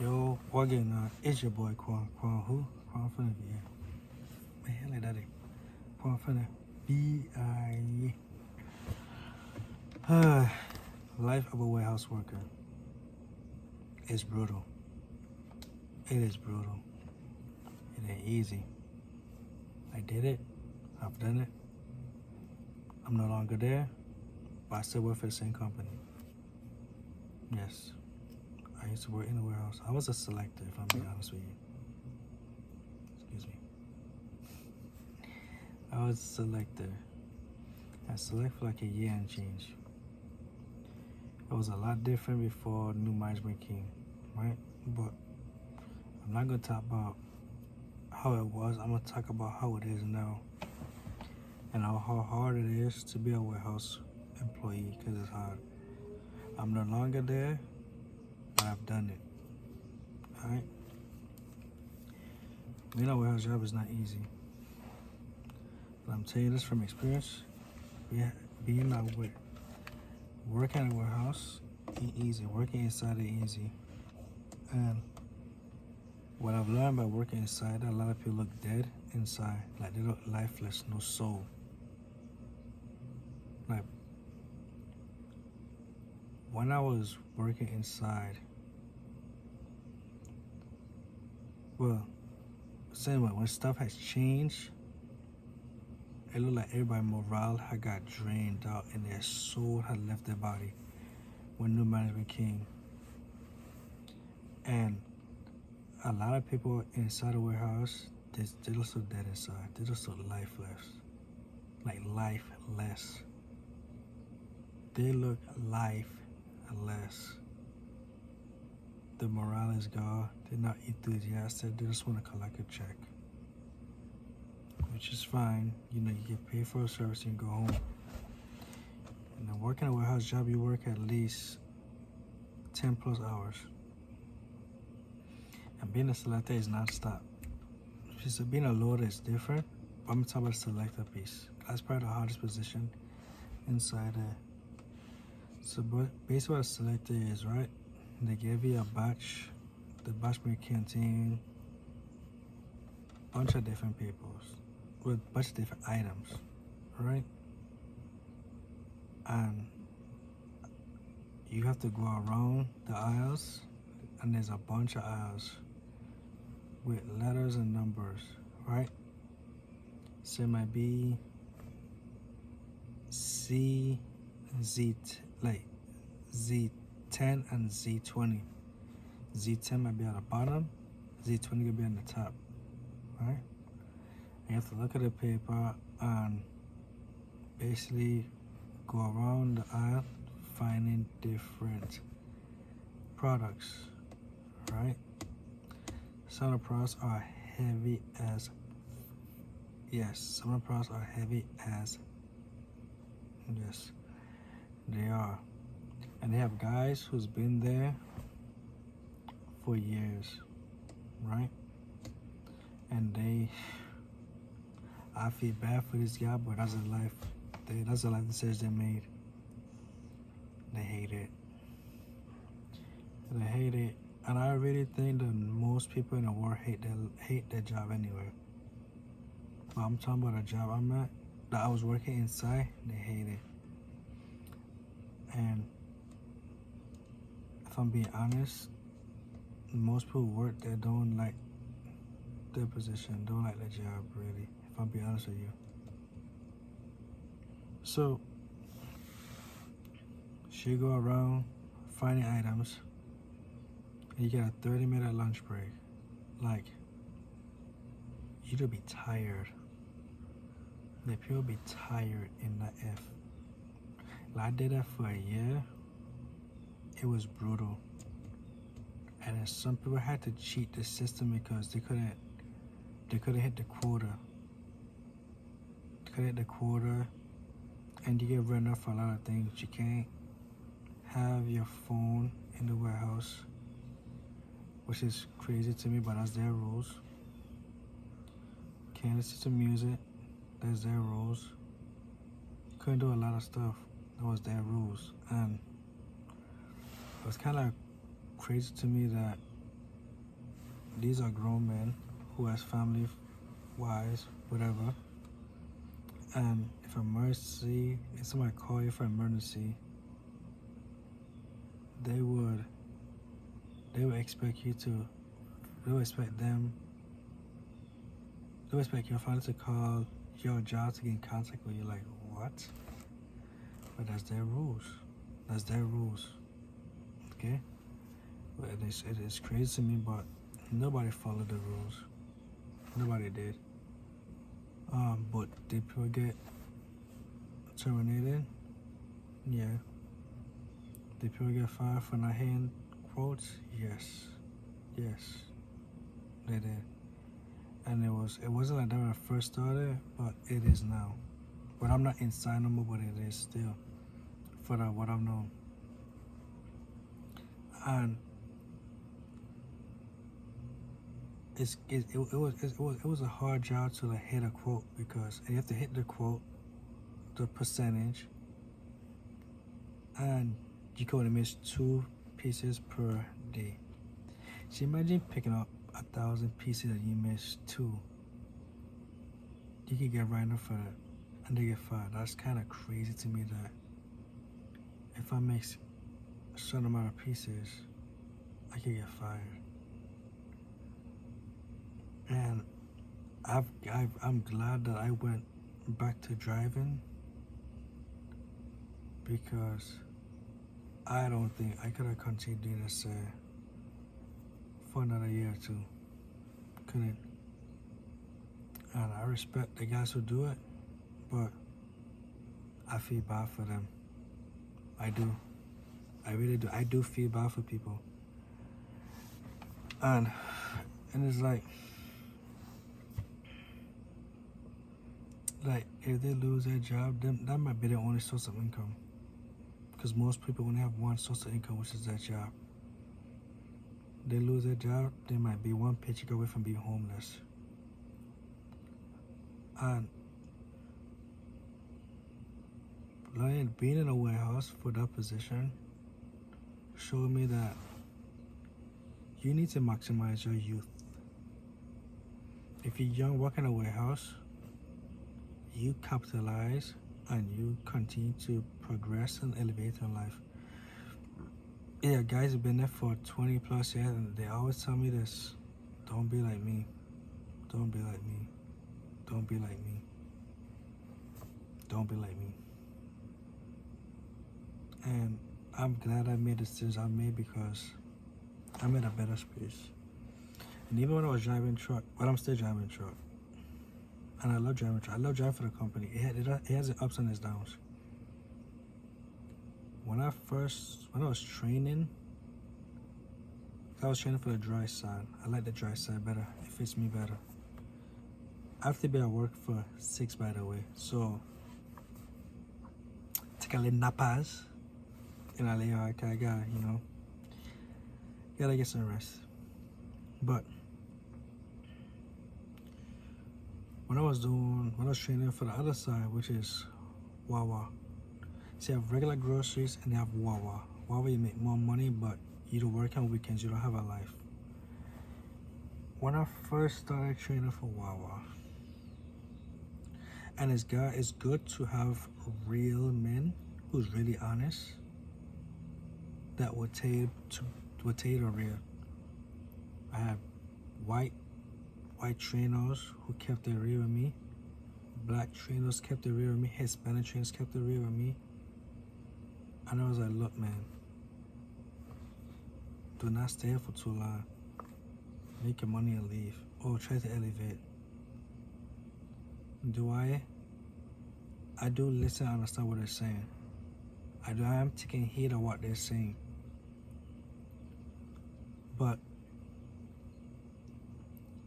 Yo, again, it's your boy Quan who? Quan Finna B. Man, like that. Quan Finna B.I. Life of a warehouse worker is brutal. It is brutal. It ain't easy. I did it. I've done it. I'm no longer there, but I still work for the same company. Yes. I used to work in a warehouse. I was a selector, if I'm being honest with you. Excuse me. I was a selector. I select for like a year and change. It was a lot different before new management came, right? But I'm not gonna talk about how it was. I'm gonna talk about how it is now, and how hard it is to be a warehouse employee, because it's hard. I'm no longer there, but I've done it. Alright? Being a warehouse job is not easy. But I'm telling you this from experience. Being out with working at a warehouse ain't easy. Working inside ain't easy. And what I've learned by working inside, a lot of people look dead inside. Like they look lifeless, no soul. Like when I was working inside, well, same way, when stuff has changed, it looked like everybody's morale had got drained out and their soul had left their body when new management came. And a lot of people inside the warehouse, they just look dead inside. They just look lifeless. Like lifeless. They look lifeless. The morale is gone. They're not enthusiastic. They just want to collect a check. Which is fine. You know, you get paid for a service and you go home. And then working a warehouse job, you work at least 10 plus hours. And being a selector is non-stop. So being a loader is different. But I'm talking about the selector piece. That's probably the hardest position inside there. So basically what a selector is, right? They give you a batch. The batch may contain a bunch of different peoples with a bunch of different items, right? And you have to go around the aisles, and there's a bunch of aisles with letters and numbers, right? So it might be Z, like Z10 and Z20. Z10 might be at the bottom, Z20 could be on the top, right? You have to look at the paper and basically go around the aisle finding different products, right? Some of the products are heavy as, yes, some of the products are heavy as, yes, they are. And they have guys who's been there for years, right? And I feel bad for this guy, but that's a life. That's a life decision they made. They hate it. They hate it, and I really think that most people in the world hate their job anyway. But I'm talking about a job I'm at, that I was working inside. They hate it, and if I'm being honest, most people who work there don't like their position, don't like their job, really, if I'm being honest with you. So, she go around finding items, and you get a 30-minute lunch break. Like, you'd be tired. The people be tired in the F. Like, I did that for a year. It was brutal. And then some people had to cheat the system because they couldn't hit the quota. They couldn't hit the quota, and you get written up for a lot of things. You can't have your phone in the warehouse, which is crazy to me, but that's their rules. Can't listen to music, that's their rules. Couldn't do a lot of stuff, that was their rules. And it was kind of crazy to me that these are grown men who has family, wives, whatever. And if somebody call you for emergency, they would expect you to, they would expect your family to call your job to get in contact with you. Like, what? But that's their rules. That's their rules. Okay? But it is crazy to me, but nobody followed the rules. Nobody did. But did people get terminated? Yeah. Did people get fired for not hitting quotes? Yes. Yes. They did. And it wasn't like that when I first started, but it is now. But I'm not inside no more, but it is still for what I've known. And it was a hard job to like hit a quote, because you have to hit the quote, the percentage, and you can only miss 2 pieces per day. So imagine picking up 1,000 pieces and you miss 2. You can get right up for that, and they get fired. That's kind of crazy to me that if I mix a certain amount of pieces, I can get fired. And I'm glad that I went back to driving, because I don't think I could have continued doing this for another year or 2. Couldn't. And I respect the guys who do it, but I feel bad for them. I do. I really do. I do feel bad for people. And it's like if they lose their job, then that might be their only source of income. Because most people only have one source of income, which is their job. They lose their job, they might be one paycheck away from being homeless. And being in a warehouse for that position showed me that you need to maximize your youth. If you're young, working in a warehouse, you capitalize and you continue to progress and elevate in life. Yeah, guys have been there for 20 plus years, and they always tell me this: don't be like me. Don't be like me. Don't be like me. Don't be like me. And I'm glad I made the decisions I made, because I'm in a better space. And even when I was driving truck, but I'm still driving truck. And I love driving truck. I love driving for the company. It has its ups and its downs. When I was training, I was training for the dry side. I like the dry side better. It fits me better. I have to be at work for 6, by the way. So take a little napas. And I lay out, I gotta get some rest. But when I was training for the other side, which is Wawa. So you have regular groceries and you have Wawa. Wawa, you make more money, but you don't work on weekends, you don't have a life. When I first started training for Wawa, and it's good to have real men who's really honest, that would tell you the real. I had white trainers who kept it real with me. Black trainers kept it real with me. Hispanic trainers kept it real with me. And I was like, look, man, do not stay here for too long. Make your money and leave, or try to elevate. I do listen and understand what they're saying. I am taking heed of what they're saying. But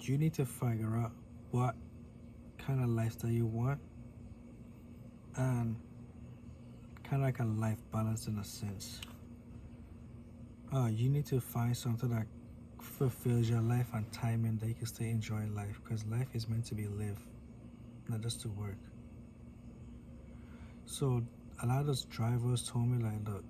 you need to figure out what kind of lifestyle you want, and kind of like a life balance in a sense. You need to find something that fulfills your life and timing that you can still enjoy life, because life is meant to be lived, not just to work. So a lot of those drivers told me, like, look,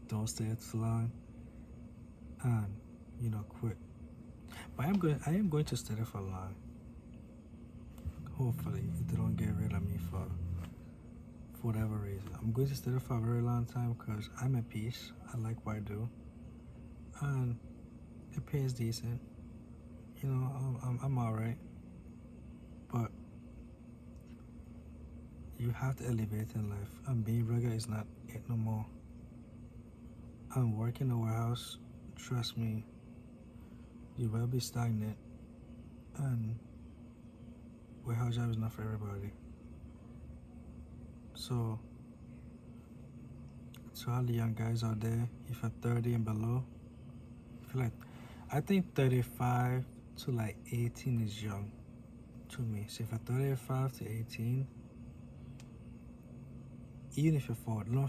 don't stay too long, and quit. But I am going to stay there for long. Hopefully, if they don't get rid of me for whatever reason. I'm going to stay there for a very long time because I'm at peace. I like what I do, and it pays decent. I'm alright. But you have to elevate in life, and being regular is not it no more. And working in a warehouse, trust me, you will be stagnant, and warehouse job is not for everybody. So, to all the young guys out there, if you're 30 and below, I think 35 to like 18 is young to me. So if you're 35 to 18, even if you're 40, no,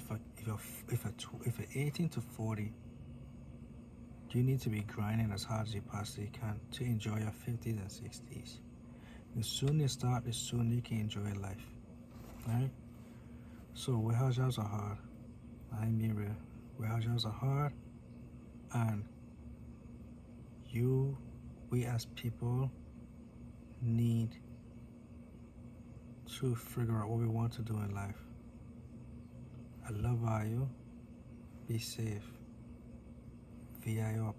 if you're 18 to 40, you need to be grinding as hard as you possibly can to enjoy your 50s and 60s. The sooner you start, the sooner you can enjoy life. Right? So warehouse jobs are hard. I ain't being real. Warehouse jobs are hard, and we as people need to figure out what we want to do in life. I love you. Be safe. VI up.